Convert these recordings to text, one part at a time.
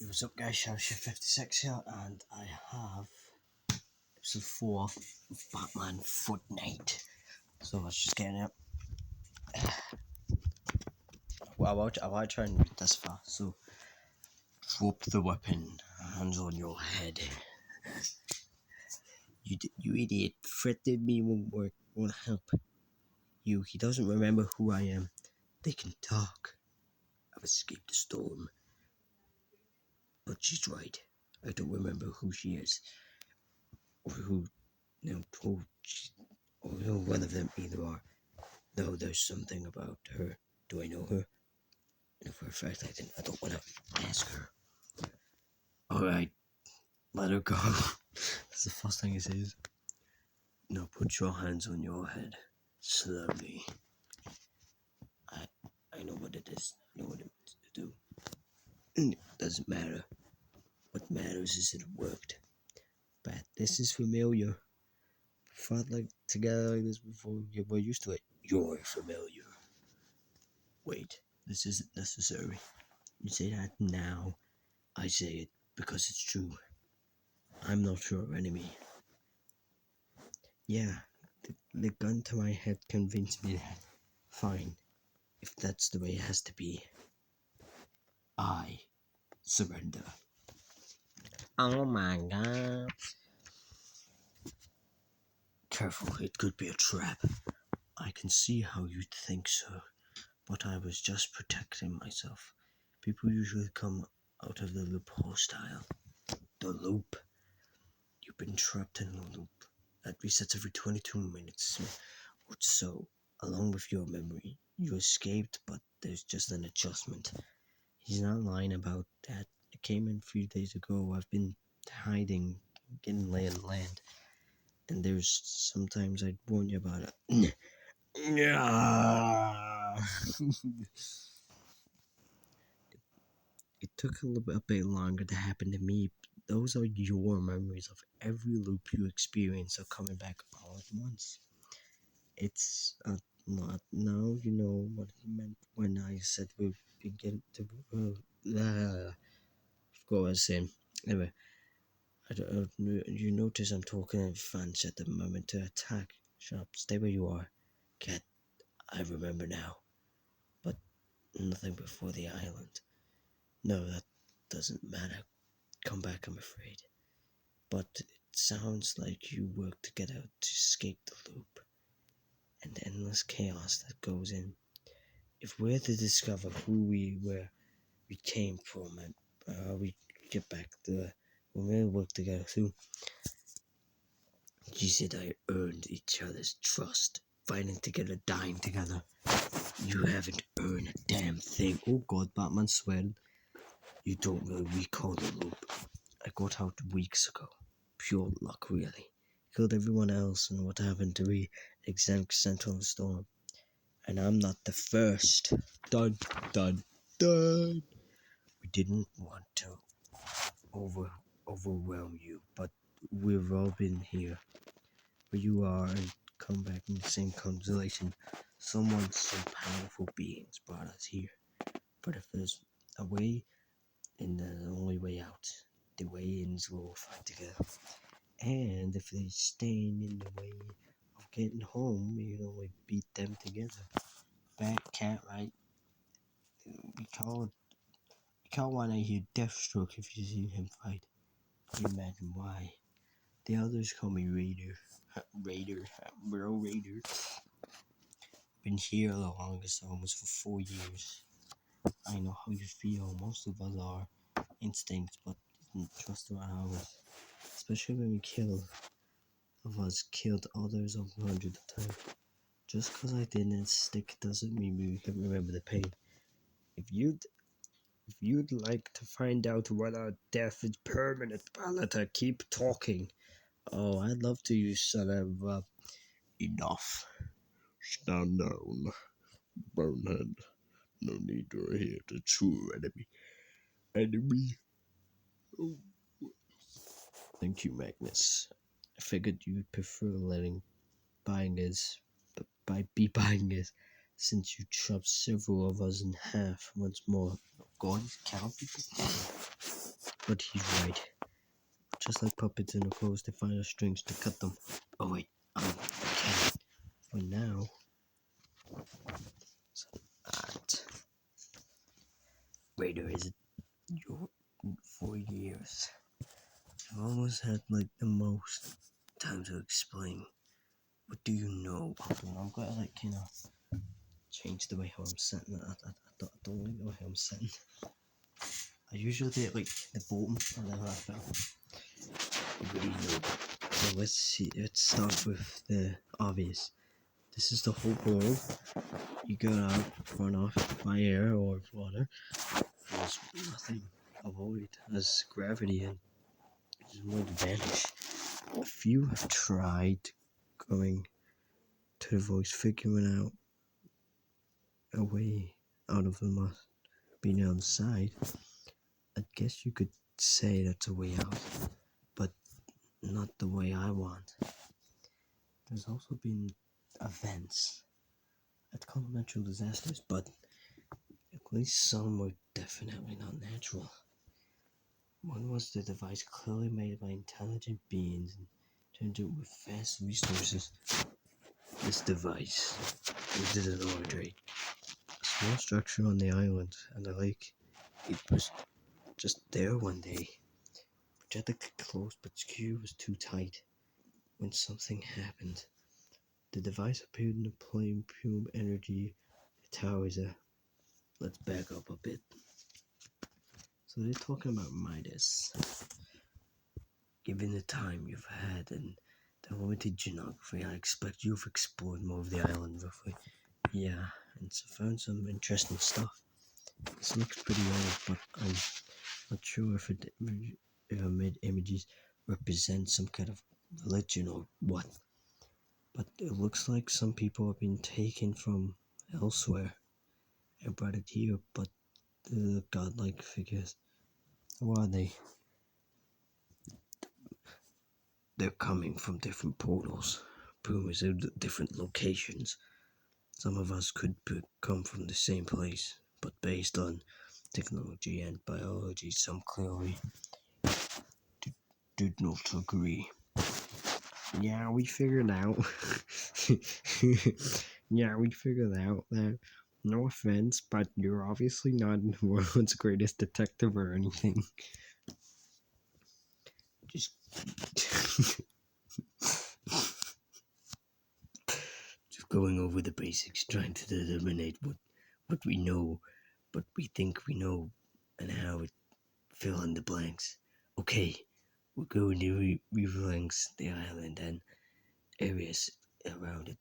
What's up guys, FISHSTICKS here, and I have episode 4 of Batman Fortnite. So let's just get it. Well, I want to try and read this fast. So, drop the weapon, hands on your head. You idiot, threatening me won't work, won't help. He doesn't remember who I am. They can talk. I've escaped the storm. But she's right. I don't remember who she is. Or who one of them either are. No, there's something about her. Do I know her? No, for a fact I didn't. I don't want to ask her. Alright, let her go. That's the first thing he says. Now put your hands on your head. Slowly. I know what it is. I know what it to do. It doesn't matter. What matters is it worked. But this is familiar. Fought like together like this before. We're used to it. You're familiar. Wait, this isn't necessary. You say that now. I say it because it's true. I'm not your enemy. Yeah, the gun to my head convinced me that. Fine, if that's the way it has to be. I surrender. Oh my god. Careful, it could be a trap. I can see how you'd think so, but I was just protecting myself. People usually come out of the loop hostile. The loop. You've been trapped in a loop that resets every 22 minutes or so. Along with your memory, you escaped, but there's just an adjustment. He's not lying about that. I came in a few days ago. I've been hiding, getting lay of land, and there's sometimes I'd warn you about it. It took a bit longer to happen to me. Those are your memories of every loop you experience are coming back all at once. It's not now. You know what he meant when I said we begin to. Of course, I was saying. Anyway, you notice I'm talking in French at the moment to attack. Shut up. Stay where you are, cat. I remember now, but nothing before the island. No, that doesn't matter. Come back, I'm afraid. But it sounds like you work together to escape the loop and the endless chaos that goes in. If we're to discover who we came from, and we get back to when we work together too. You said I earned each other's trust, fighting together, dying together. You haven't earned a damn thing. Oh god, Batman swearing. You don't really recall the loop. I got out weeks ago. Pure luck, really. Killed everyone else, and what happened to me? Exact Central Storm. And I'm not the first. Dun, dun, dun. We didn't want to overwhelm you, but we've all been here. Where you are and come back in the same constellation. Some powerful beings brought us here. But if there's a way, and the only way out, the way ins will fight together. And if they stand in the way of getting home, you can only beat them together. Bad cat, right? We call one I hear Deathstroke if you see him fight. Can you imagine why? The others call me Raider. Raider. Been here the longest, almost for 4 years. I know how you feel. Most of us are instincts, but trust about ours. Especially when we kill. Of us killed others of hundreds of times. Just cause I didn't stick doesn't mean we can remember the pain. If you'd like to find out whether death is permanent, Balata, keep talking. Oh, I'd love to, you son of enough. Stand down, bonehead. No need to hear the true enemy. Oh. Thank you, Magnus. I figured you'd prefer buying us, since you chopped several of us in half once more. God, count people. but he's right. Just like puppets in a clothes, they find the strings to cut them. Oh wait, okay. For now, so that Raider is your 4 years. I've almost had like the most time to explain. What do you know? I'm gonna like change the way how I'm setting. I don't really know how I'm setting. I usually do it like the bottom and then I fell. What do you know? So let's see. Let's start with the obvious. This is the whole world. You go out, run off by air or water. There's nothing avoid as gravity and there's no advantage. If you have tried going to the voice, figuring out a way out of the must being outside, I guess you could say that's a way out, but not the way I want. There's also been events. I'd call them natural disasters, but at least some were definitely not natural. One was the device clearly made by intelligent beings and turned out with vast resources. This device was an ordinary, a small structure on the island and the lake. It was just there one day. Projectically close, but secure was too tight. When something happened, the device appeared in a plane pure energy. The tower is a. Let's back up a bit. So they're talking about Midas. Given the time you've had and the limited geography, I expect you've explored more of the island roughly. Yeah, and so found some interesting stuff. This looks pretty old, but I'm not sure if it made images represent some kind of religion or what. But it looks like some people have been taken from elsewhere and brought it here, but the godlike figures, who are they? They're coming from different portals, rumors of different locations. Some of us could come from the same place, but based on technology and biology, some clearly did not agree. Yeah, we figured out. Yeah, we figured out that. No offense, but you're obviously not the world's greatest detective or anything. Just going over the basics, trying to eliminate what we know, what we think we know, and how it fill in the blanks. Okay, we're going to re-blanks the island and areas around it.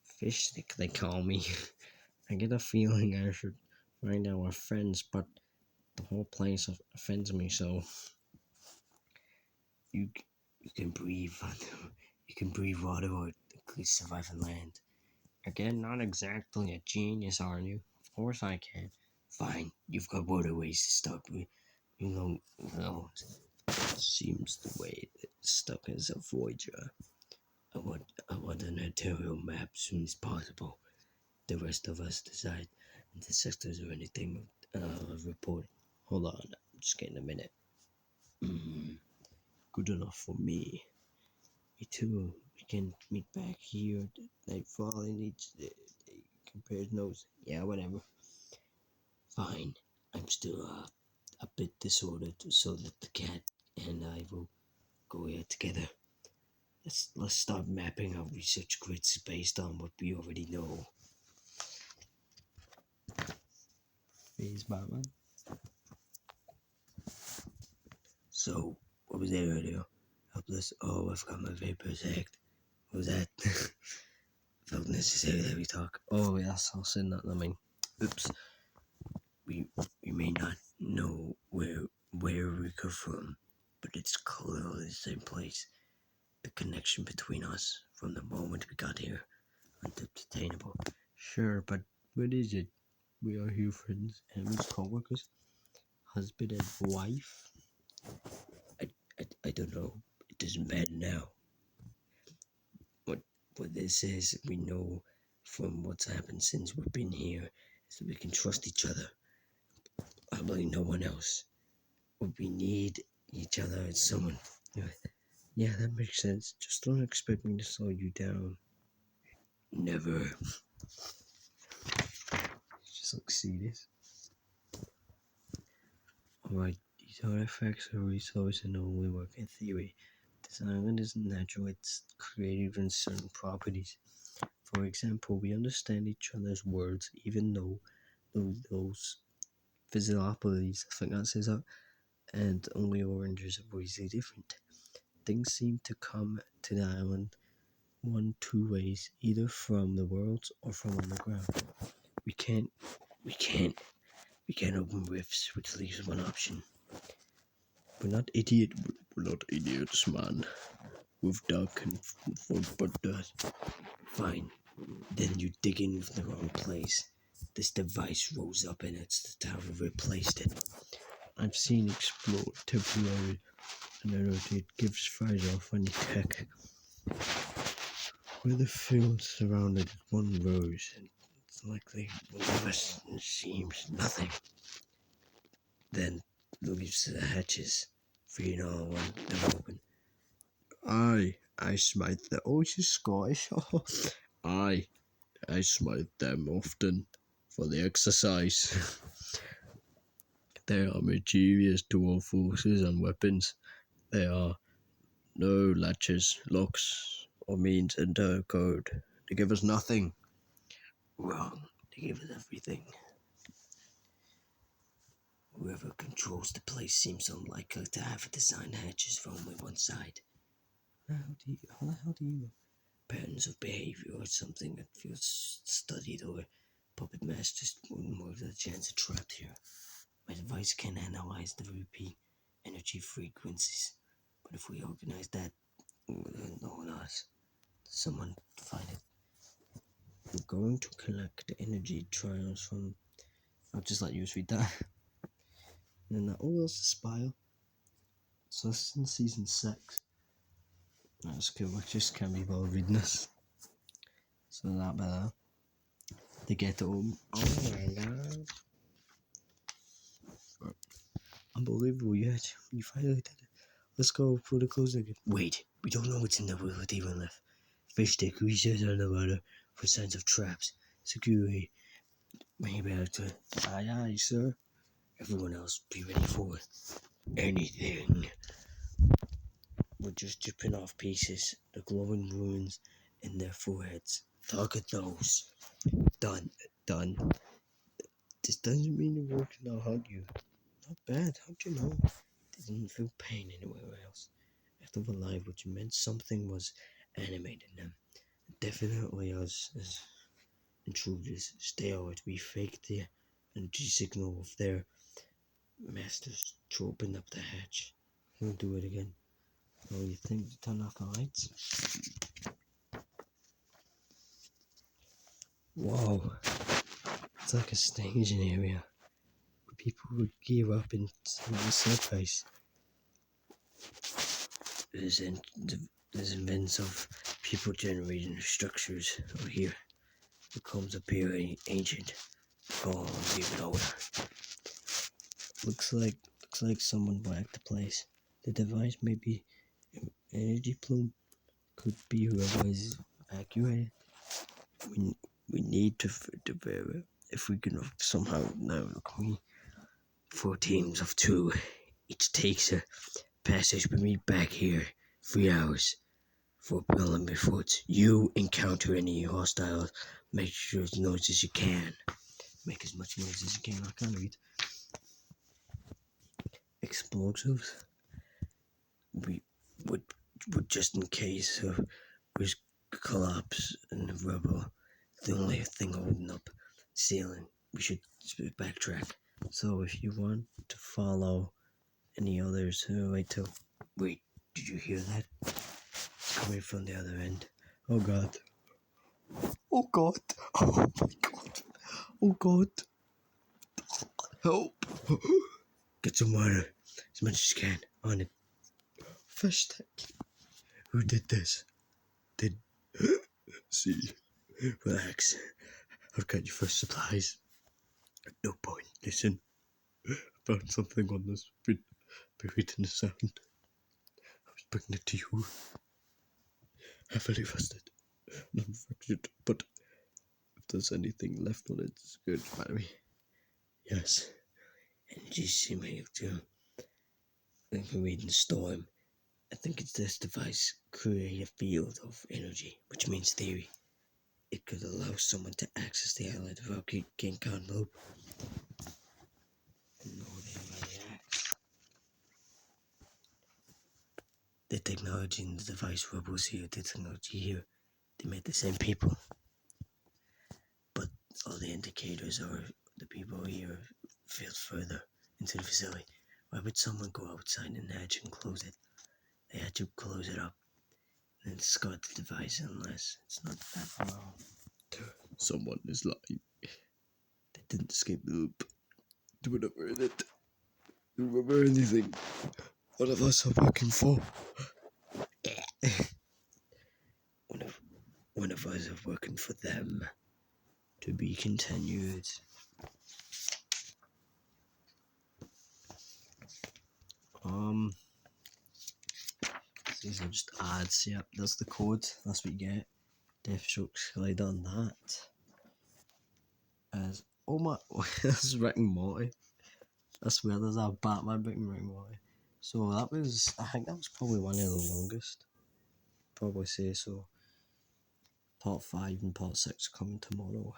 Fish stick, they call me. I get a feeling I should find our friends, but the whole place offends me. So you can breathe, you can breathe water, or at least survive on land. Again, not exactly a genius, are you? Of course I can. Fine, you've got waterways to start with. You know, seems the way that stuck as a voyager. I want an arterial map as soon as possible. The rest of us decide in the sectors or anything report. Hold on, I'm just getting a minute. Good enough for me. Me too. We can meet back here at nightfall and each compare notes. Yeah, whatever. Fine. I'm still a bit disordered, so that the cat and I will go here together. Let's start mapping our research grids based on what we already know. FISHSTICKS Batman. So, what was that earlier? Helpless. Oh, I forgot my vapors act. What was that? Felt necessary that we talk. Oh, yes, I'll send that. Oops. We may not know where we come from, but it's clearly the same place. The connection between us from the moment we got here, undetectable. Sure, but what is it? We are here friends, enemies, co-workers, husband and wife. I don't know. It doesn't matter now. What this is, we know from what's happened since we've been here, is that we can trust each other. Probably no one else. We need each other as someone. Yeah, that makes sense. Just don't expect me to slow you down. Never. Just look serious. Alright, these artifacts are resources and only work in theory. This island isn't natural, it's created in certain properties. For example, we understand each other's words even though those physiologies, I think that says that, and only oranges are really different. Things seem to come to the island two ways, either from the worlds or from underground. We can't we can't open rifts, which leaves one option. We're not idiots, man. We've dug and but fine. Then you dig in with the wrong place. This device rose up and it's the tower replaced it. I've seen explode temporarily and it gives fires off any tech. Where the field surrounded one rose and it's likely less seems nothing. Then leaves the hatches, freeing all one them open. I smite the ocean Scottish. I smite them often for the exercise. They are mischievous to all forces and weapons. There are no latches, locks, or means enter code. They give us nothing. Wrong. They give us everything. Whoever controls the place seems unlikely to have designed hatches for only one side. How the hell do you know? Patterns of behavior or something that feels studied or puppet masters more of a chance of trapped here. My device can analyze the repeat energy frequencies, but if we organize that, no one else. Someone find it. I'm going to collect energy trials from. I'll just let you read that. And then all else is Spire. So this is in season 6. That's cool. I just can't be bothered reading this. So that better. To get home. Oh my god. Unbelievable, yet you finally did it. Let's go for the close again. Wait, we don't know what's in the world even left. Fish stick research on the water for signs of traps. Security. Maybe to aye, sir. Everyone else be ready for anything. We're just chipping off pieces, the glowing ruins in their foreheads. Look at those. Done. This doesn't mean the work not hurt you. Not bad, how'd you know? Didn't feel pain anywhere else. Active alive, which meant something was animating them. Definitely us as intruders. Stay alert. We faked the energy signal of their masters to open up the hatch. We'll do it again. Oh, you think to turn off the lights? Whoa. It's like a staging area where people would gear up in the surface. There's events of people generating structures over here. It comes appear ancient. Oh, leave it over. Looks like someone whacked the place. The device may be energy plume. Could be whoever is evacuated. We need to verify if we can somehow now look me. 4 teams of 2. Each takes a passage. We meet back here. 3 hours. For preliminary efforts. You encounter any hostiles. Make sure as noise as you can. Make as much noise as you can. I can't read. Explosives. We would just in case of risk collapse and the rubble. The only thing holding up ceiling. We should backtrack. So if you want to follow any others, wait, did you hear that? It's coming from the other end. Oh god. Oh god. Oh my god. Oh god. Help. Get some water. As much as you can. On it. Fish stick. Who did this? See. Relax. I've got your first supplies. No point. Listen. I found something on this. buried in the sand. I was bringing it to you, heavily vested, non-fractured, but if there's anything left on it, it's good, Mary. Yes, energy simmering too. When we read in the storm, I think it's this device create a field of energy, which means theory. It could allow someone to access the island without getting caught in the loop. And know they react. The technology in the device rebels here, the technology here, they made the same people. But all the indicators are the people here filled further into the facility. Why would someone go outside an edge and close it? They had to close it up and discard the device unless it's not that far off. Someone is lying. They didn't escape the loop. They were never in it. They remember anything. One of us are working for. One of us are working for them. To be continued. These are just ads. Yep, that's the code. That's what you get. Deathstroke's slide on that. As oh my, that's Rick and Morty. That's weird. There's a Batman Rick and Morty. So that was, I think that was probably one of the longest. Probably say so. Part 5 and part 6 coming tomorrow.